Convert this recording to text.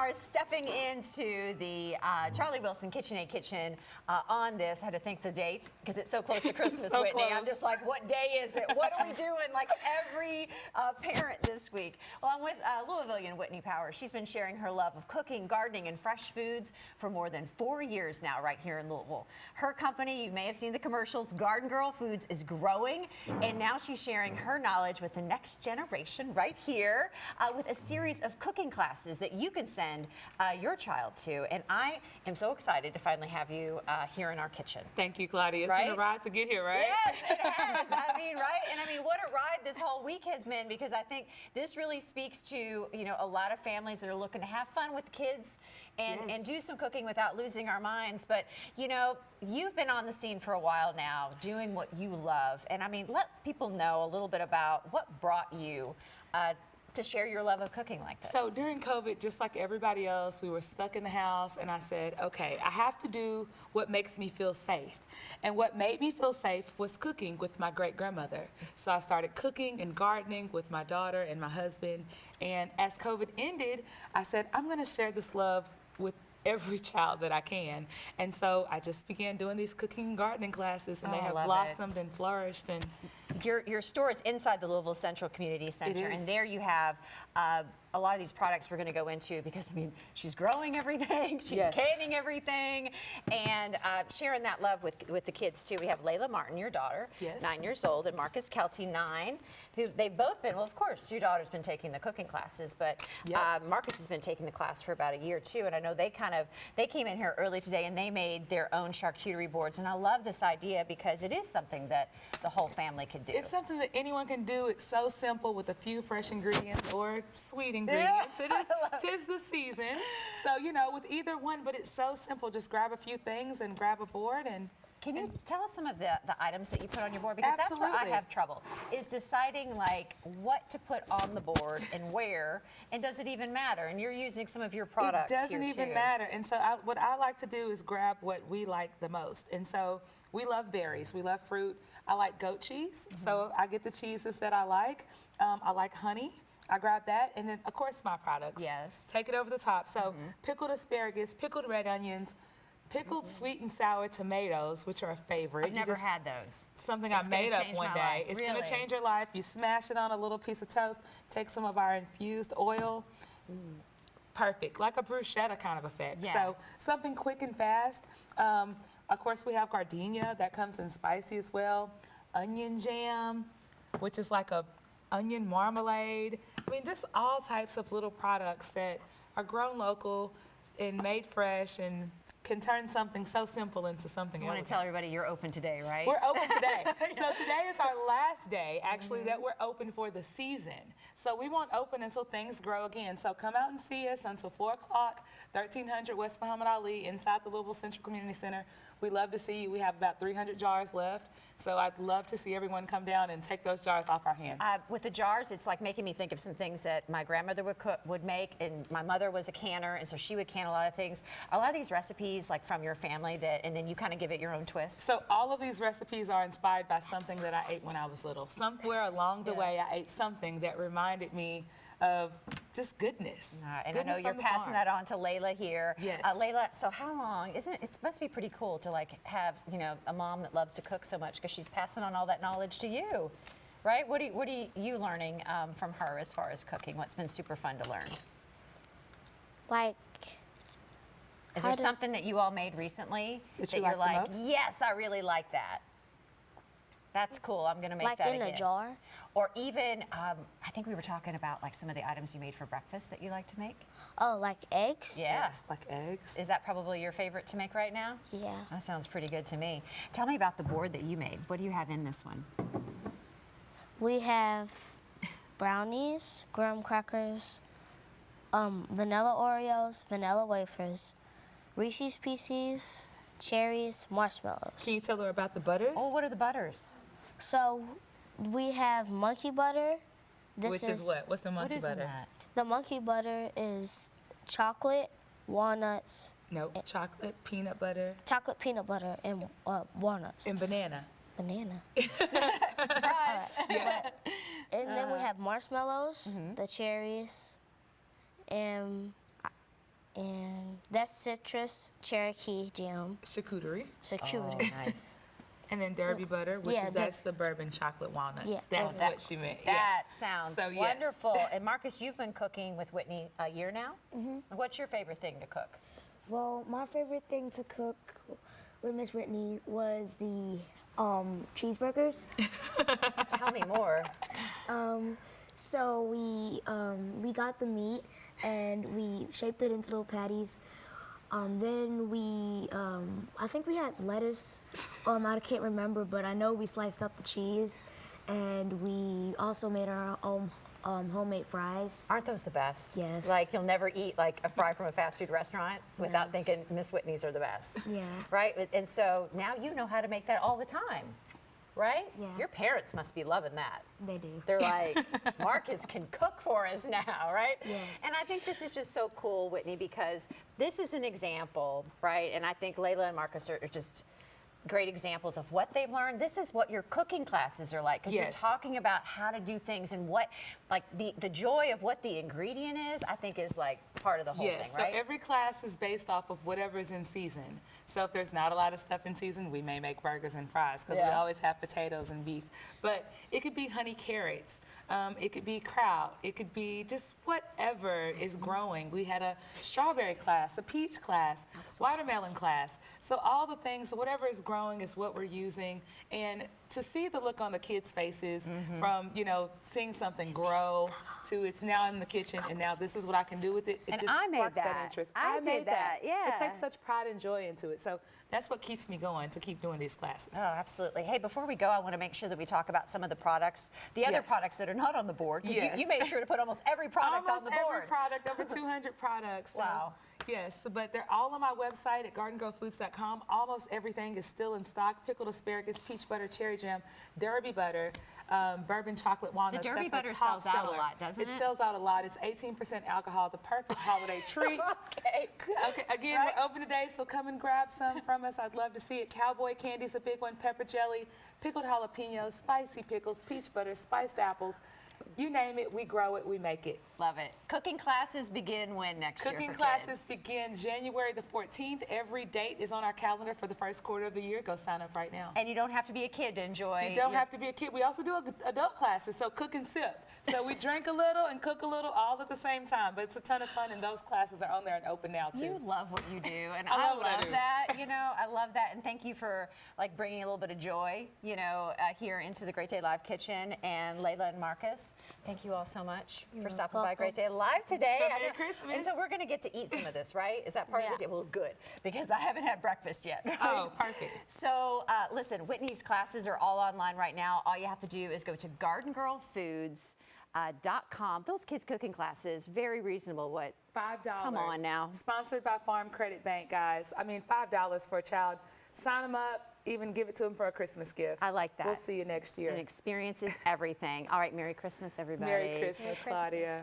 are stepping into the Charlie Wilson KitchenAid kitchen on this. I had to think the date because it's so close to Christmas, So Whitney. close. I'm just like, what day is it? What are we doing? Like every parent this week. Well, I'm with Louisvillian Whitney Powers. She's been sharing her love of cooking, gardening, and fresh foods for more than 4 years now right here in Louisville. Her company, you may have seen the commercials, Garden Girl Foods, is growing, and now she's sharing her knowledge with the next generation right here with a series of cooking classes that you can send your child to. And I am so excited to finally have you here in our kitchen. Thank you, Claudia. It's Right? been a ride to get here, right? Yes, it has. I mean, right? And I mean, what a ride this whole week has been, because I think this really speaks to, you know, a lot of families that are looking to have fun with kids and do some cooking without losing our minds. But, you know, you've been on the scene for a while now doing what you love. And I mean, let people know a little bit about what brought you to share your love of cooking like this. So during COVID, just like everybody else, we were stuck in the house, and I said, okay, I have to do what makes me feel safe. And what made me feel safe was cooking with my great-grandmother. So I started cooking and gardening with my daughter and my husband. And as COVID ended, I said, I'm going to share this love with every child that I can. And so I just began doing these cooking and gardening classes, and they have blossomed and flourished. And your store is inside the Louisville Central Community Center, and there you have a lot of these products we're going to go into, because I mean, she's growing everything, she's canning everything, and sharing that love with the kids too. We have Layla Martin, your daughter, 9 years old, and Marcus Kelty, 9, who they've both been, well, of course, your daughter's been taking the cooking classes, but Marcus has been taking the class for about a year too, and I know they came in here early today and they made their own charcuterie boards, and I love this idea because it is something that the whole family can do. It's something that anyone can do. It's so simple with a few fresh ingredients or sweet ingredients. Tis the season. So, you know, with either one, but it's so simple. Just grab a few things and grab a board. And can you tell us some of the items that you put on your board? Because that's where I have trouble, is deciding like what to put on the board and where, and does it even matter? And you're using some of your products here too. It doesn't even matter. And so what I like to do is grab what we like the most. And so we love berries, we love fruit. I like goat cheese, so I get the cheeses that I like. I like honey. I grab that, and then, of course, my products. Take it over the top. So pickled asparagus, pickled red onions, pickled sweet and sour tomatoes, which are a favorite. I've never had those. Something I made up one day. It's going to change your life. You smash it on a little piece of toast, take some of our infused oil. Perfect, like a bruschetta kind of effect. So something quick and fast. Of course, we have gardenia. That comes in spicy as well. Onion jam, which is like a onion marmalade. I mean, just all types of little products that are grown local and made fresh and can turn something so simple into something else. I want to tell everybody you're open today, right? We're open today. So today is our last day, actually, that we're open for the season. So we won't open until things grow again. So come out and see us until 4 o'clock, 1300 West Muhammad Ali, inside the Louisville Central Community Center. We love to see you. We have about 300 jars left. So I'd love to see everyone come down and take those jars off our hands. With the jars, it's like making me think of some things that my grandmother would make, and my mother was a canner, and so she would can a lot of things. A lot of these recipes, like from your family, and then you kind of give it your own twist? So all of these recipes are inspired by something that I ate when I was little. Somewhere along the way, I ate something that reminded me of just goodness. And I know you're passing that on to Layla here. Yes. Layla, so how long, it must be pretty cool to like have, you know, a mom that loves to cook so much, because she's passing on all that knowledge to you, right? What are you learning from her as far as cooking? What's been super fun to learn? Like, is there something that you all made recently that you're like, yes, I really like that? That's cool. I'm going to make that again. Like in a jar? Or even, I think we were talking about like some of the items you made for breakfast that you like to make. Oh, like eggs? Yeah. Yes, like eggs. Is that probably your favorite to make right now? Yeah. That sounds pretty good to me. Tell me about the board that you made. What do you have in this one? We have brownies, graham crackers, vanilla Oreos, vanilla wafers, Reese's Pieces, cherries, marshmallows. Can you tell her about the butters? Oh, what are the butters? So we have monkey butter. Which is what? What's the monkey butter? That? The monkey butter is chocolate, walnuts. No, chocolate, peanut butter. Chocolate, peanut butter, and walnuts. And banana. Banana. Surprise! And then we have marshmallows, the cherries, and And that's citrus, Cherokee jam, Charcuterie. charcuterie. Oh, nice. And then Derby butter, which Yeah, is that's the bourbon chocolate walnuts. Yeah. That's that- what she meant. That sounds So, yes. wonderful. And Marcus, you've been cooking with Whitney a year now? What's your favorite thing to cook? Well, my favorite thing to cook with Miss Whitney was the cheeseburgers. Tell me more. So we got the meat and we shaped it into little patties. Then we, I think we had lettuce. I can't remember, but I know we sliced up the cheese, and we also made our own homemade fries. Aren't those the best? Yes. Like you'll never eat like a fry from a fast food restaurant without thinking Miss Whitney's are the best. Yeah. Right? And so now you know how to make that all the time, right? Yeah. Your parents must be loving that. They do. They're like, Marcus can cook for us now, right? Yeah. And I think this is just so cool, Whitney, because this is an example, right? And I think Layla and Marcus are just great examples of what they've learned. This is what your cooking classes are like, because you're talking about how to do things and what, like the joy of what the ingredient is, I think is like part of the whole thing, right? So every class is based off of whatever is in season. So if there's not a lot of stuff in season, we may make burgers and fries, because we always have potatoes and beef. But it could be honey carrots, it could be kraut, it could be just whatever is growing. We had a strawberry class, a peach class, watermelon class. So all the things, whatever is growing is what we're using. And to see the look on the kids' faces from, you know, seeing something grow to it's now in the kitchen and now this is what I can do with it. It And just I made sparks that. interest. I made did that, yeah. It takes such pride and joy into it. So that's what keeps me going to keep doing these classes. Oh, absolutely. Hey, before we go, I want to make sure that we talk about some of the products, the other products that are not on the board, because you made sure to put almost every product on the board. Almost every product, over 200 products. So, Wow. Yes, but they're all on my website at gardengrowfoods.com. Almost everything is still in stock. Pickled asparagus, peach butter, cherry jam, Derby butter, bourbon chocolate walnuts. The Derby That's my butter top sells out a seller. lot, doesn't it? It sells out a lot. It's 18% alcohol, the perfect holiday treat. Okay, again, we're open today, so come and grab some from us. I'd love to see it. Cowboy candy's a big one, pepper jelly, pickled jalapenos, spicy pickles, peach butter, spiced apples. You name it, we grow it, we make it. Love it. Cooking classes begin when next year Cooking for classes kids? begin January the 14th. Every date is on our calendar for the first quarter of the year. Go sign up right now. And you don't have to be a kid to enjoy. You don't have to be a kid. We also do adult classes, so cook and sip. So we drink a little and cook a little all at the same time, but it's a ton of fun, and those classes are on there and open now, too. You love what you do, and I love what I love do. that. You know, I love that, and thank you for like bringing a little bit of joy, you know, here into the Great Day Live kitchen. And Layla and Marcus, thank you all so much for stopping by Great Day Live today. So I Merry know- Christmas. And so we're going to get to eat some of this, right? Is that part of the deal? Well, good, because I haven't had breakfast yet. Right? Oh, perfect. So listen, Whitney's classes are all online right now. All you have to do is go to GardenGirlFoods.com. Those kids' cooking classes, very reasonable. What? $5. Come on now. Sponsored by Farm Credit Bank, guys. I mean, $5 for a child. Sign them up, even give it to them for a Christmas gift. I like that. We'll see you next year. And experience is everything. All right, Merry Christmas, everybody. Merry Christmas, Claudia.